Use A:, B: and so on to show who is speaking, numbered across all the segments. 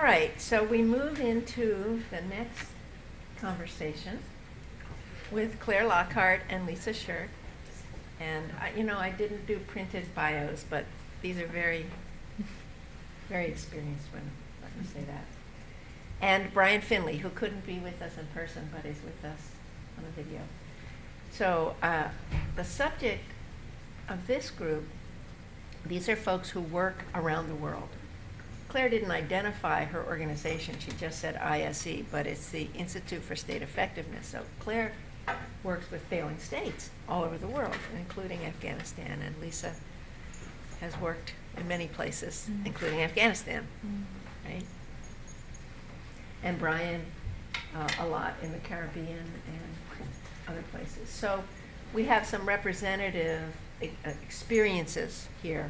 A: All right, so we move into the next conversation with Clare Lockhart and Lisa Schirch. And I didn't do printed bios, but these are very, very experienced women, let me say that. And Brian Finley, who couldn't be with us in person, but is with us on the video. So the subject of this group, these are folks who work around the world. Clare didn't identify her organization, she just said ISE, but it's the Institute for State Effectiveness. So Clare works with failing states all over the world, including Afghanistan, and Lisa has worked in many places, including Afghanistan, right? And Brian a lot in the Caribbean and other places. So we have some representative experiences here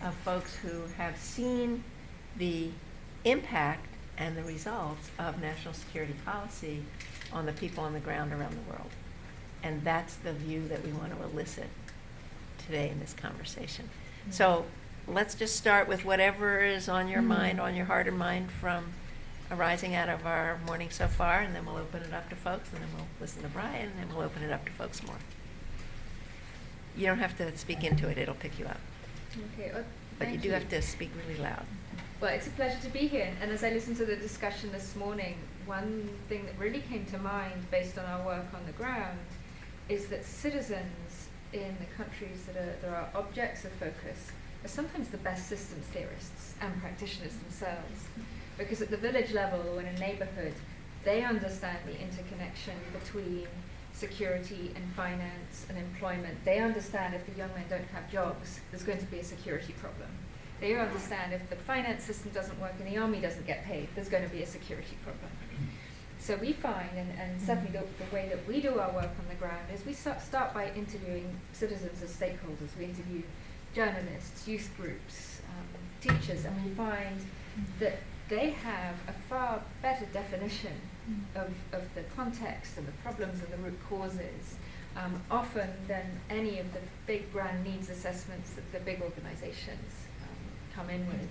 A: of folks who have seen the impact and the results of national security policy on the people on the ground around the world. And that's the view that we want to elicit today in this conversation. So let's just start with whatever is on your mind, on your heart and mind from arising out of our morning so far, and then we'll open it up to folks, and then we'll listen to Brian, and then we'll open it up to folks more. You don't have to speak into it, it'll pick you up.
B: Okay, well,
A: but you do have to speak really loud.
B: Well, it's a pleasure to be here. And as I listened to the discussion this morning, one thing that really came to mind based on our work on the ground is that citizens in the countries that are objects of focus are sometimes the best systems theorists and practitioners themselves. Because at the village level or in a neighborhood, they understand the interconnection between security and finance and employment. They understand if the young men don't have jobs, there's going to be a security problem. They understand if the finance system doesn't work and the army doesn't get paid, there's going to be a security problem. So we find, and certainly the way that we do our work on the ground, is we start by interviewing citizens as stakeholders. We interview journalists, youth groups, teachers, and we find that they have a far better definition of the context and the problems and the root causes, often than any of the big grand needs assessments that the big organizations come in with.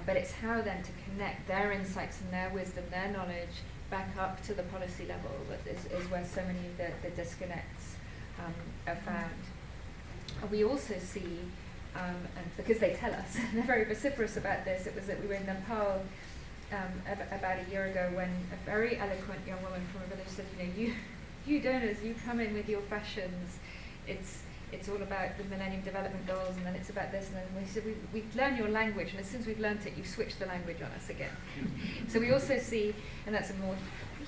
B: But it's how then to connect their insights and their wisdom, their knowledge, back up to the policy level that is where so many of the disconnects are found. We also see, and because they tell us, they're very vociferous about this, it was that we were in Nepal about a year ago when a very eloquent young woman from a village said, you donors, you come in with your fashions, it's all about the Millennium Development Goals, and then it's about this, and then we said, we've learned your language, and as soon as we've learnt it, you've switched the language on us again. So we also see, and that's a more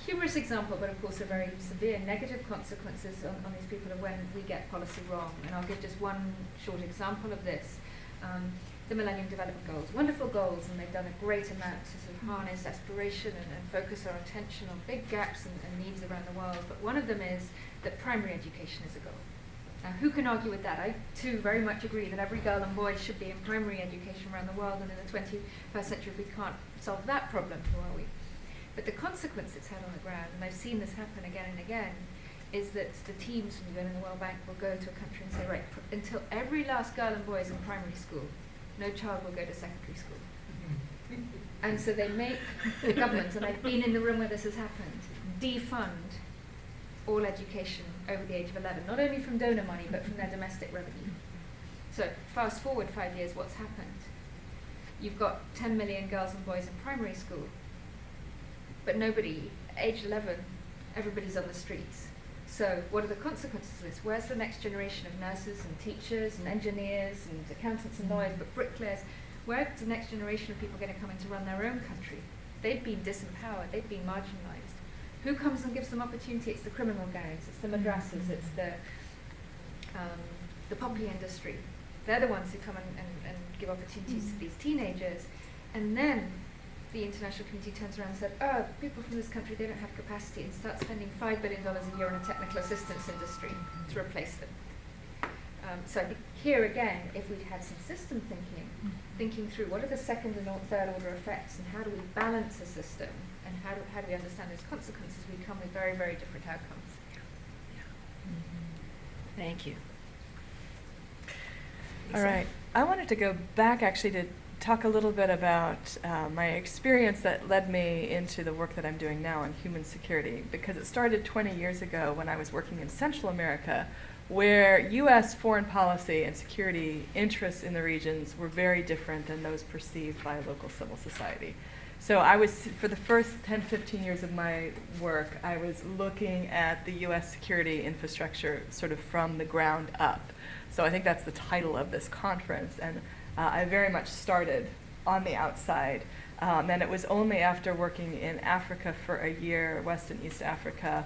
B: humorous example, but of course a very severe negative consequences on these people of when we get policy wrong. And I'll give just one short example of this. The Millennium Development Goals, wonderful goals, and they've done a great amount to sort of harness aspiration and focus our attention on big gaps and needs around the world. But one of them is that primary education is a goal. Now, who can argue with that? I, too, very much agree that every girl and boy should be in primary education around the world, and in the 21st century, if we can't solve that problem, who are we? But the consequence it's had on the ground, and I've seen this happen again and again, is that the teams from the UN and the World Bank will go to a country and say, right, until every last girl and boy is in primary school, no child will go to secondary school. And so they make the government, and I've been in the room where this has happened, defund all education over the age of 11, not only from donor money, but from their domestic revenue. So fast forward 5 years, what's happened? You've got 10 million girls and boys in primary school, but nobody, age 11, everybody's on the streets. So what are the consequences of this? Where's the next generation of nurses and teachers and engineers and accountants and lawyers, but bricklayers? Where's the next generation of people going to come in to run their own country? They've been disempowered, they've been marginalized. Who comes and gives them opportunity? It's the criminal gangs, it's the madrasas, it's the poppy industry. They're the ones who come and give opportunities to these teenagers. And then the international community turns around and said, oh, people from this country, they don't have capacity, and start spending $5 billion a year on a technical assistance industry to replace them. So I think here again, if we'd had some system thinking through what are the second and third order effects, and how do we balance a system, and how do we understand those consequences, we come with very, very different outcomes.
A: Thank you.
C: All right. I wanted to go back actually to talk a little bit about my experience that led me into the work that I'm doing now on human security, because it started 20 years ago when I was working in Central America, where U.S. foreign policy and security interests in the regions were very different than those perceived by local civil society. So I was, for the first 10, 15 years of my work, I was looking at the U.S. security infrastructure sort of from the ground up. So I think that's the title of this conference. And I very much started on the outside. And it was only after working in Africa for a year, West and East Africa,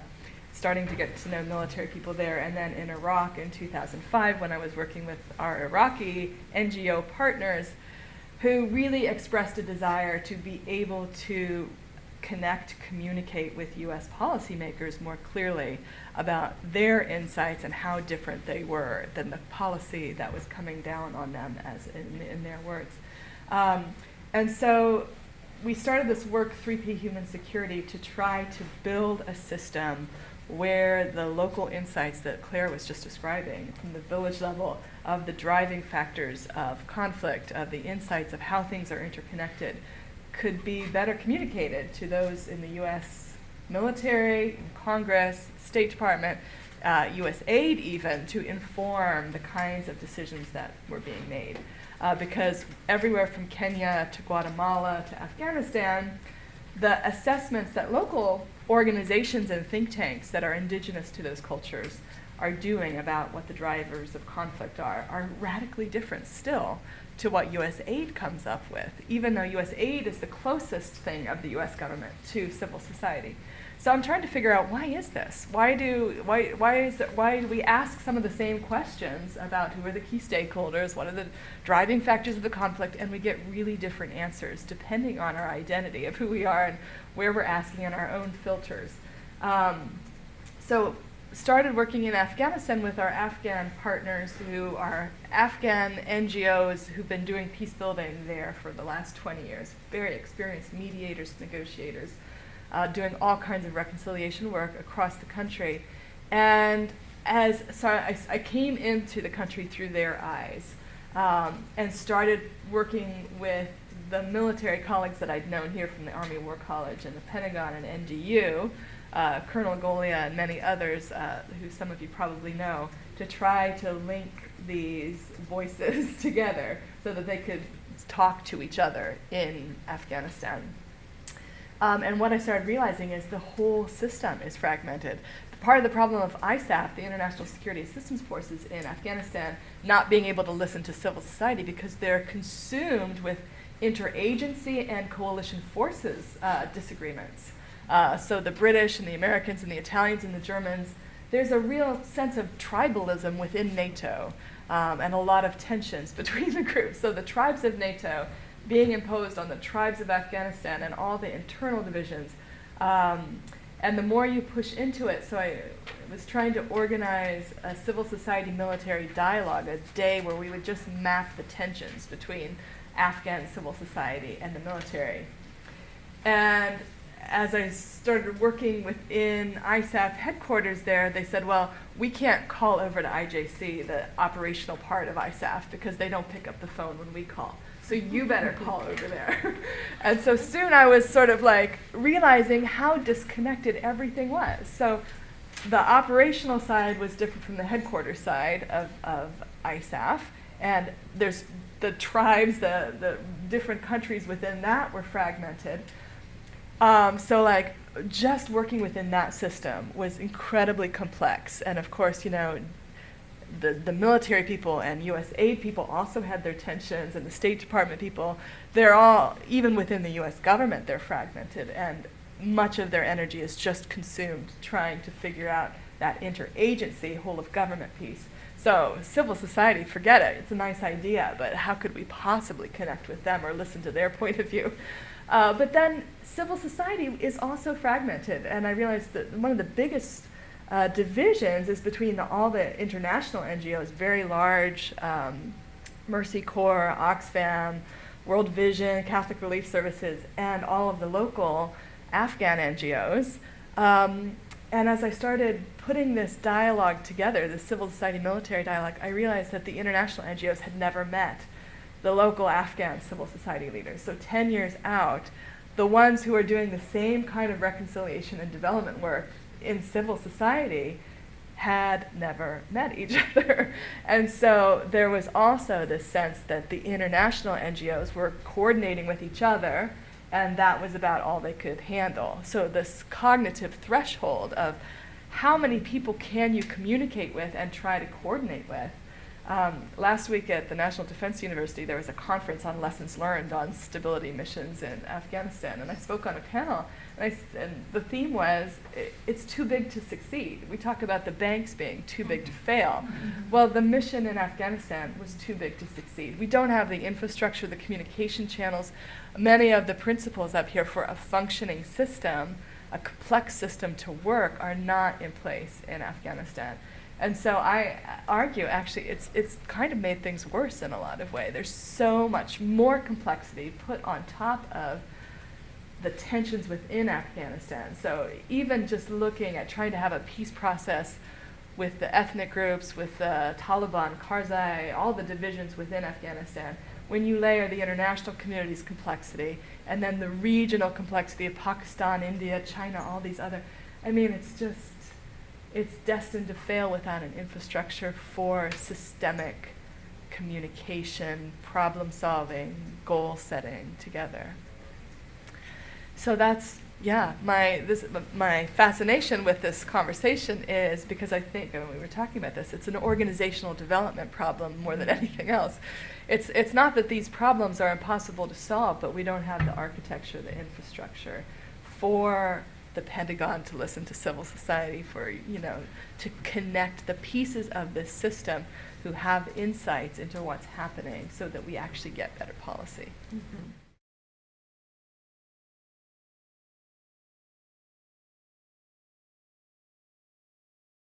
C: starting to get to know military people there, and then in Iraq in 2005 when I was working with our Iraqi NGO partners, who really expressed a desire to be able to communicate with U.S. policymakers more clearly about their insights and how different they were than the policy that was coming down on them, as in their words. And so we started this work, 3P Human Security, to try to build a system where the local insights that Claire was just describing from the village level of the driving factors of conflict, of the insights of how things are interconnected, could be better communicated to those in the U.S. military, Congress, State Department, U.S. aid even, to inform the kinds of decisions that were being made. Because everywhere from Kenya to Guatemala to Afghanistan, the assessments that local organizations and think tanks that are indigenous to those cultures are doing about what the drivers of conflict are radically different still to what U.S. aid comes up with, even though U.S. aid is the closest thing of the U.S. government to civil society. So I'm trying to figure out, why is this? Why do we ask some of the same questions about who are the key stakeholders, what are the driving factors of the conflict, and we get really different answers depending on our identity of who we are and where we're asking and our own filters. So started working in Afghanistan with our Afghan partners, who are Afghan NGOs who've been doing peace building there for the last 20 years, very experienced mediators, negotiators, doing all kinds of reconciliation work across the country. And I came into the country through their eyes, and started working with the military colleagues that I'd known here from the Army War College and the Pentagon and NDU, Colonel Golia and many others, who some of you probably know, to try to link these voices together so that they could talk to each other in Afghanistan. And what I started realizing is the whole system is fragmented. Part of the problem of ISAF, the International Security Assistance Forces in Afghanistan, not being able to listen to civil society because they're consumed with interagency and coalition forces disagreements. So the British and the Americans and the Italians and the Germans, there's a real sense of tribalism within NATO, and a lot of tensions between the groups. So the tribes of NATO being imposed on the tribes of Afghanistan and all the internal divisions. And the more you push into it, so I was trying to organize a civil society military dialogue, a day where we would just map the tensions between Afghan civil society and the military. And as I started working within ISAF headquarters there, they said, well, we can't call over to IJC, the operational part of ISAF, because they don't pick up the phone when we call. So you better call over there. And so soon I was sort of like realizing how disconnected everything was. So the operational side was different from the headquarters side of ISAF. And there's the tribes, the different countries within that were fragmented. So like just working within that system was incredibly complex. And of course, you know, the military people and U.S. aid people also had their tensions, and the State Department people, they're all, even within the U.S. government, they're fragmented, and much of their energy is just consumed trying to figure out that interagency, whole of government piece. So civil society, forget it, it's a nice idea, but how could we possibly connect with them or listen to their point of view? But then civil society is also fragmented, and I realized that one of the biggest divisions is between all the international NGOs, very large, Mercy Corps, Oxfam, World Vision, Catholic Relief Services, and all of the local Afghan NGOs. And as I started putting this dialogue together, the civil society military dialogue, I realized that the international NGOs had never met the local Afghan civil society leaders. So 10 years out, the ones who are doing the same kind of reconciliation and development work in civil society had never met each other. And so there was also this sense that the international NGOs were coordinating with each other, and that was about all they could handle. So this cognitive threshold of how many people can you communicate with and try to coordinate with. Last week at the National Defense University, there was a conference on lessons learned on stability missions in Afghanistan, and I spoke on a panel, and the theme was, it's too big to succeed. We talk about the banks being too big to fail. Well, the mission in Afghanistan was too big to succeed. We don't have the infrastructure, the communication channels. Many of the principles up here for a functioning system, a complex system to work, are not in place in Afghanistan. And so I argue, actually, it's kind of made things worse in a lot of ways. There's so much more complexity put on top of the tensions within Afghanistan. So even just looking at trying to have a peace process with the ethnic groups, with the Taliban, Karzai, all the divisions within Afghanistan, when you layer the international community's complexity and then the regional complexity of Pakistan, India, China, all these other, I mean, it's destined to fail without an infrastructure for systemic communication, problem solving, goal setting together. So that's, yeah, my fascination with this conversation is because I think, when we were talking about this, it's an organizational development problem more than anything else. It's not that these problems are impossible to solve, but we don't have the architecture, the infrastructure for the Pentagon to listen to civil society, for, to connect the pieces of this system who have insights into what's happening so that we actually get better policy.
A: Mm-hmm.